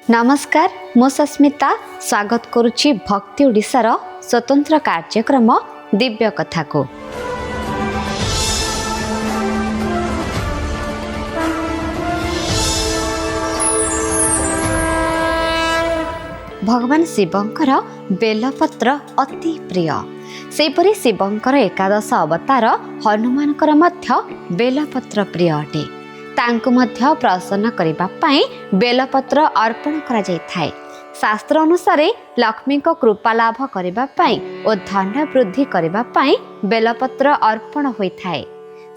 नमस्कार मो सस्मिता स्वागत करुच्ची भक्ति ओडिशार स्वतंत्र कार्यक्रम दिव्य कथा को। भगवान शिवंकर बेलपत्र अति प्रिय। सेपरि शिवंकर एकादश अवतार हनुमानकर मध्य बेलपत्र प्रिय अटे। तांकु मध्य प्रसन्न करिबा पाई बेलपत्र अर्पण करा जाय थाए। शास्त्र अनुसार लक्ष्मी को कृपा लाभ करिबा पाई और धन वृद्धि करिबा पाई बेलपत्र अर्पण होई थाए।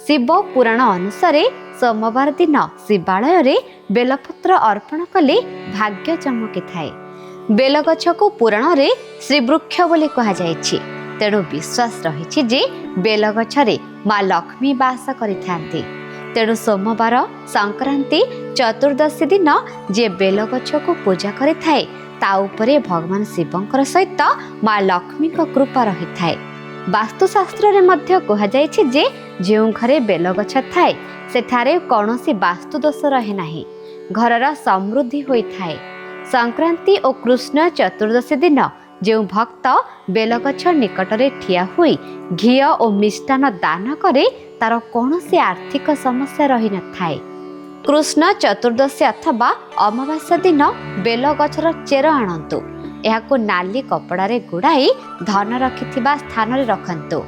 शिव पुराण अनुसार सोमवार दिन शिवालय रे बेलपत्र अर्पण कले भाग्य चमकी थाए। बेलगछ को पुराण रे श्रीवृक्ष बोली कहा जायछि। तेणु विश्वास रहिछि जे बेलगछ रे माँ लक्ष्मी वास करिथांती। तेणु सोमवार संक्रांति चतुर्दशी दिन जे बेलगछ को पूजा करि थाए ता उपरे भगवान शिवंकर सहित माँ लक्ष्मी को कृपा रही थाए। वास्तुशास्त्र रे मध्य कहा जायछि जे जेउ घरे बेलगछ थाए सेठारे कौनसी वास्तु दोष रहे नाही, घरर समृद्धि होई थाए। संक्रांति और कृष्ण चतुर्दशी दिन जो भक्त बेलगछ निकटरे ठिया हुई घी और मिष्टान दान करे तार कौनसी आर्थिक समस्या रही न थाए। कृष्ण चतुर्दशी अथवा अमावास्या दिन बेलगछर चेर आणंतु, एहाको नाली कपड़ारे गुड़ाई धन रखिथिबा स्थान रे रखंतु।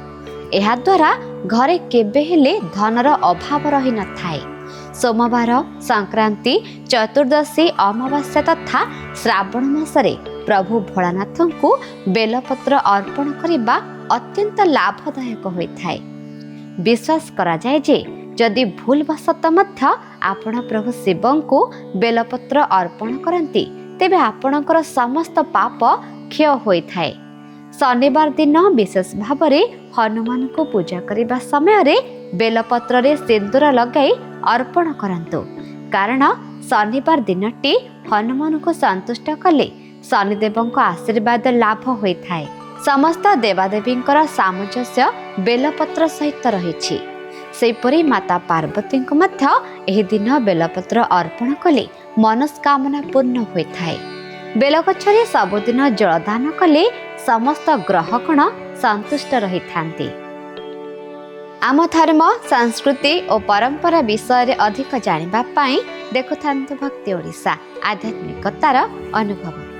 एहा द्वारा घरे केबे हेले धनर अभाव रही न थाए। सोमवार संक्रांति चतुर्दशी अमावास्या तथा श्रावण मासरे प्रभु भोलानाथ को बेलपत्र अर्पण करिबा अत्यंत लाभदायक होई थाए। विश्वास करा जाए जे जदि भूल वशत मध्य आपण प्रभु शिवं को बेलपत्र अर्पण करंती तेबे आपणकर समस्त पाप क्षय होई थाए। शनिवार दिन विशेष भावरे हनुमान को पूजा करिबा समय रे बेलपत्र रे सिंदूर लगाई अर्पण करंतु, कारण शनिवार दिनटी हनुमान को संतुष्ट कले शनिदेव आशीर्वाद लाभ होई थाए। समस्त देवादेवींकर सामंजस्य बेलपत्र सहित रहिछि। सेपरि माता पार्वती को मध्य एही दिन बेलपत्र अर्पण कले मनस्कामना पूर्ण होई थाए। बेलगछरे सबुदिन जलदान कले समस्त ग्रहगण संतुष्ट रही थांती। आम धर्म संस्कृति और परंपरा विषय रे अधिक जानिबा पाई देखुथांतु भक्ति ओडिशा आध्यात्मिकतार अनुभव।